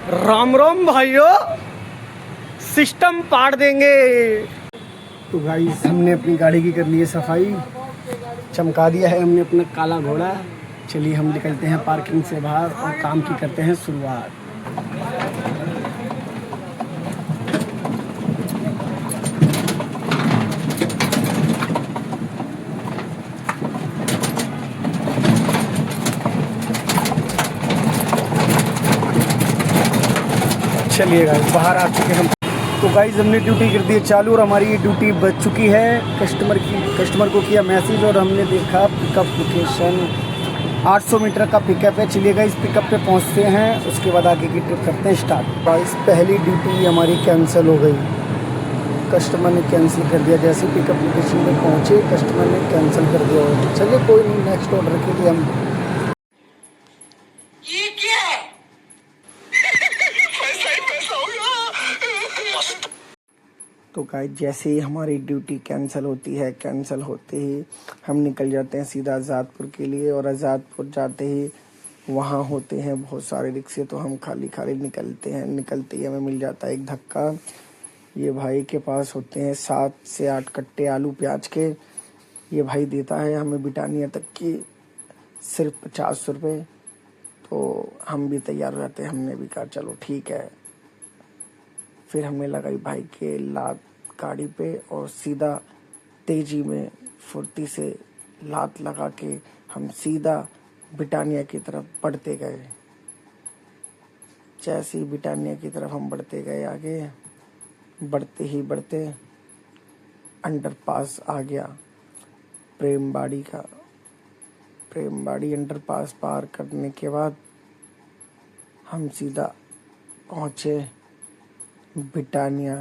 राम राम भाइयों, सिस्टम पाड़ देंगे। तो गाइस हमने अपनी गाड़ी की कर ली है सफाई, चमका दिया है हमने अपना काला घोड़ा। चलिए हम निकलते हैं पार्किंग से बाहर और काम की करते हैं शुरुआत। चलिए गाइस बाहर आ चुके हम। तो गाइस हमने ड्यूटी कर दी है चालू और हमारी ये ड्यूटी बच चुकी है। कस्टमर को किया मैसेज और हमने देखा पिकअप लोकेशन 800 मीटर का पिकअप है। चलिए गाइस पिकअप पे पहुंचते हैं, उसके बाद आगे की ट्रिप करते हैं स्टार्ट। गाइस पहली ड्यूटी हमारी कैंसिल हो गई, कस्टमर ने कैंसिल कर दिया। जैसे पिकअप लोकेशन पे पहुँचे कस्टमर ने कैंसिल कर दिया। चलिए कोई नहीं, नेक्स्ट ऑर्डर के लिए हम तो गाइस जैसे ही हमारी ड्यूटी कैंसिल होती है, कैंसिल होते ही हम निकल जाते हैं सीधा आज़ादपुर के लिए। और आज़ादपुर जाते ही वहाँ होते हैं बहुत सारे रिक्शे, तो हम खाली खाली निकलते हैं। निकलते ही हमें मिल जाता है एक धक्का। ये भाई के पास होते हैं 7 से 8 कट्टे आलू प्याज के। ये भाई देता है हमें बिटानिया तक की सिर्फ 50 रुपये। तो हम भी तैयार रहते हैं, हमने भी कहा चलो ठीक है। फिर हमने लगाई भाई के लात गाड़ी पे और सीधा तेजी में फुर्ती से लात लगा के हम सीधा बिटानिया की तरफ बढ़ते गए। जैसे ही बिटानिया की तरफ हम बढ़ते गए आगे, बढ़ते ही बढ़ते अंडरपास आ गया प्रेमबाड़ी का। प्रेमबाड़ी अंडरपास पार करने के बाद हम सीधा पहुँचे बिटानिया।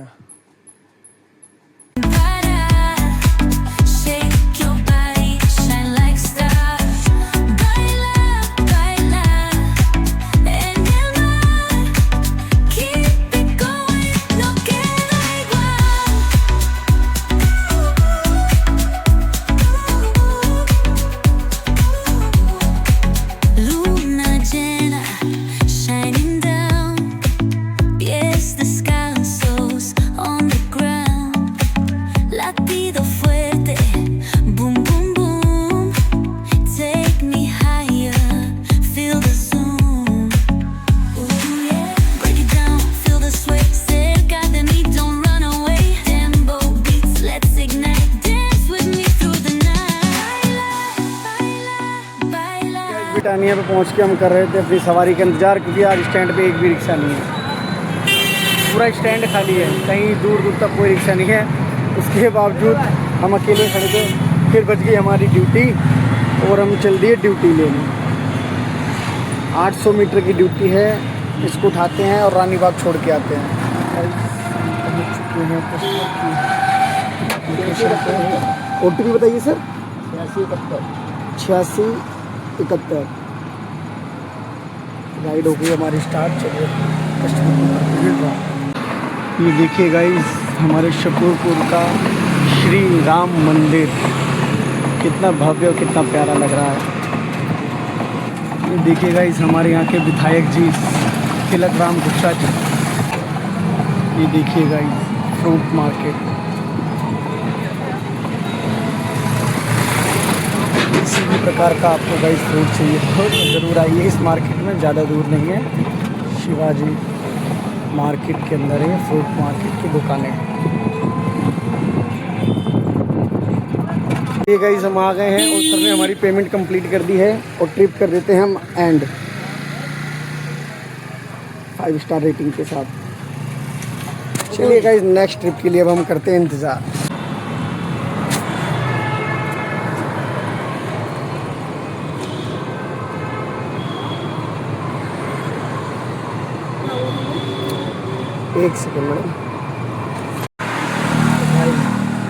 बिटानिया पे पहुंच के हम कर रहे थे अपनी सवारी का इंतज़ार, क्योंकि आज स्टैंड पे एक भी रिक्शा नहीं है। पूरा स्टैंड खाली है, कहीं दूर दूर तक कोई रिक्शा नहीं है। उसके बावजूद हम अकेले खड़े थे। फिर बच गई हमारी ड्यूटी और हम चल दिए ड्यूटी लेने। 800 मीटर की ड्यूटी है, इसको उठाते हैं और रानी बाग छोड़ के आते हैं। OTP बताइए सर। 8671 राइड हो गई हमारी स्टार्ट। चलिए ये देखिए गाइस हमारे शकूरपुर का श्री राम मंदिर कितना भव्य और कितना प्यारा लग रहा है। ये देखिए गाइस हमारे यहाँ के विधायक जी तिलक राम गुप्ता जी। ये देखिए गाइस फ्रूट मार्केट। किसी भी प्रकार का आपको गाइस फ्रूट चाहिए तो ज़रूर आइए इस मार्केट में, ज़्यादा दूर नहीं है। शिवाजी मार्केट के अंदर है फ्रूट मार्केट की दुकानें। ये गाइस हम आ गए हैं और सर ने हमारी पेमेंट कंप्लीट कर दी है और ट्रिप कर देते हैं हम एंड 5 स्टार रेटिंग के साथ। चलिए गाइस नेक्स्ट ट्रिप के लिए अब हम करते हैं इंतज़ार। एक सेकंड मैडम।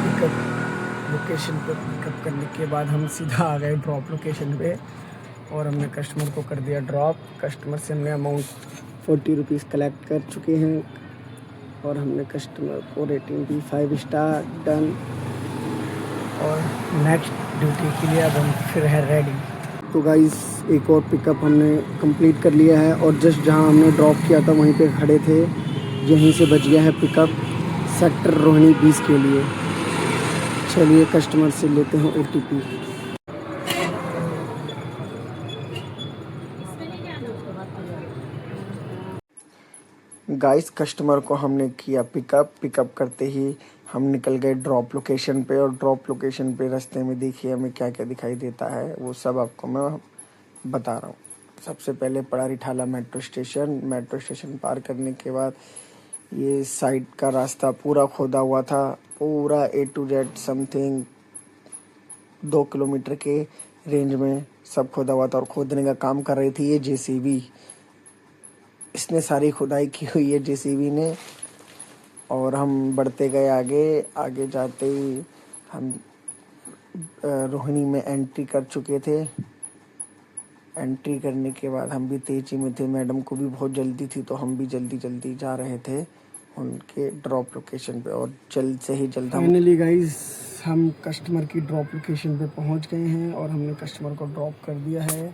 पिकअप लोकेशन पर पिकअप करने के बाद हम सीधा आ गए ड्रॉप लोकेशन पे और हमने कस्टमर को कर दिया ड्रॉप। कस्टमर से हमने अमाउंट 40 रुपीज़ कलेक्ट कर चुके हैं और हमने कस्टमर को रेटिंग दी 5 स्टार डन। और नेक्स्ट ड्यूटी के लिए अब हम फिर है रेडी। तो गाइस एक और पिकअप हमने कंप्लीट कर लिया है और जस्ट जहां हमने ड्रॉप किया था वहीं पे खड़े थे। यहीं से बच गया है पिकअप सेक्टर रोहिणी 20 के लिए। चलिए कस्टमर से लेते हैं OTP। गाइस कस्टमर को हमने किया पिकअप करते ही हम निकल गए ड्रॉप लोकेशन पे। और ड्रॉप लोकेशन पे रास्ते में देखिए हमें क्या क्या दिखाई देता है, वो सब आपको मैं बता रहा हूँ। सबसे पहले पड़ारी ठाला मेट्रो स्टेशन पार करने के बाद ये साइड का रास्ता पूरा खोदा हुआ था, पूरा A to Z something 2 kilometre के रेंज में सब खोदा हुआ था। और खोदने का काम कर रही थी ये JCB, इसने सारी खुदाई की हुई है JCB ने। और हम बढ़ते गए आगे जाते ही हम रोहिणी में एंट्री कर चुके थे। एंट्री करने के बाद हम भी तेजी में थे, मैडम को भी बहुत जल्दी थी तो हम भी जल्दी जा रहे थे उनके ड्रॉप लोकेशन पे। और जल्द से ही जल्द फाइनली गाइस हम कस्टमर की ड्रॉप लोकेशन पे पहुंच गए हैं और हमने कस्टमर को ड्रॉप कर दिया है।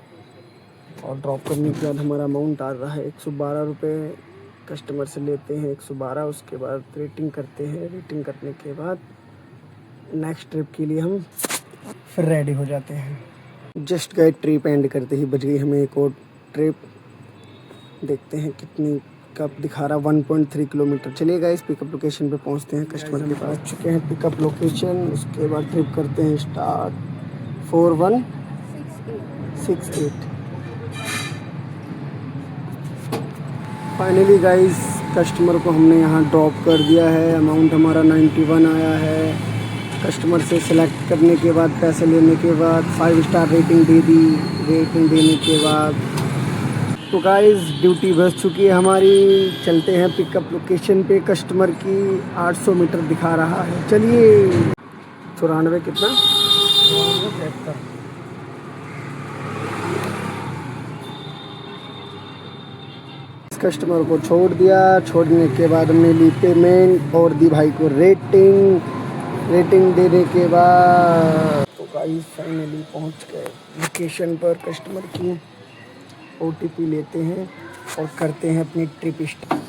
और ड्रॉप करने के बाद हमारा अमाउंट आ रहा है 112 रुपये। कस्टमर से लेते हैं 112, उसके बाद रेटिंग करते हैं। रेटिंग करने के बाद नेक्स्ट ट्रिप के लिए हम फिर रेडी हो जाते हैं। जस्ट गए ट्रिप एंड करते ही बच गई हमें एक और ट्रिप। देखते हैं कितनी कप दिखा रहा, 1.3 किलोमीटर। चलिए गाइस पिकअप लोकेशन पे पहुंचते हैं। कस्टमर के पास चुके हैं पिकअप लोकेशन, उसके बाद ट्रिप करते हैं स्टार्ट। 4168। फाइनली गाइस कस्टमर को हमने यहाँ ड्रॉप कर दिया है। अमाउंट हमारा 91 आया है। कस्टमर से सिलेक्ट करने के बाद पैसे लेने के बाद 5 स्टार रेटिंग दे दी। रेटिंग देने के बाद तो गाइस ड्यूटी बच चुकी है हमारी। चलते हैं पिकअप लोकेशन पे। कस्टमर की 800 मीटर दिखा रहा है। चलिए 94 कितना 73। कस्टमर को छोड़ दिया। छोड़ने के बाद हमने ली पेमेंट और दी भाई को रेटिंग देने के बाद तो गाइस फाइनली पहुंच गए लोकेशन पर। कस्टमर की OTP लेते हैं और करते हैं अपनी ट्रिप स्टार्ट।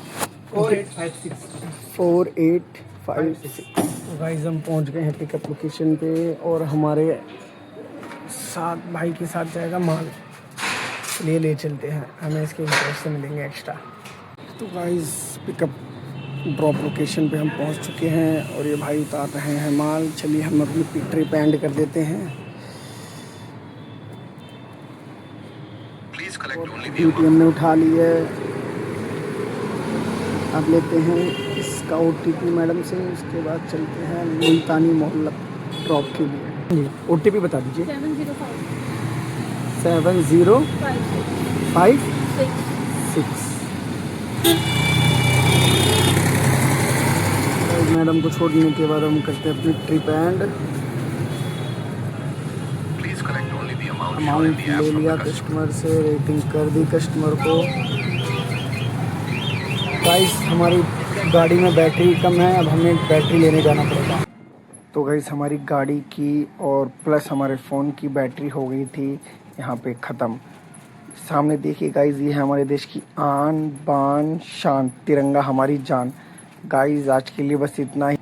4856। तो गाइस हम पहुंच गए हैं पिकअप लोकेशन पे और हमारे साथ भाई के साथ जाएगा माल। ले चलते हैं, हमें इसके इंटरेस्ट से मिलेंगे एक्स्ट्रा। तो गाइस पिकअप ड्रॉप लोकेशन पे हम पहुंच चुके हैं और ये भाई उतार रहे हैं माल। चलिए हम अपनी ट्रिप एंड कर देते हैं। ड्यूटी हमने उठा ली है। अब लेते हैं इसका OTP मैडम से, उसके बाद चलते हैं मुल्तानी मोहल्ला ड्रॉप के लिए। OTP बता दीजिए। 7056। मैडम को छोड़ने के बाद हम करते हैं अपनी ट्रिप एंड। अमाउंट ले लिया कस्टमर से, रेटिंग कर दी कस्टमर को। गाइस हमारी गाड़ी में बैटरी कम है, अब हमें बैटरी लेने जाना पड़ेगा। तो गाइस हमारी गाड़ी की और प्लस हमारे फ़ोन की बैटरी हो गई थी यहाँ पे ख़त्म। सामने देखिए गाइस, ये है हमारे देश की आन बान शान, तिरंगा हमारी जान। गाइस आज के लिए बस इतना ही।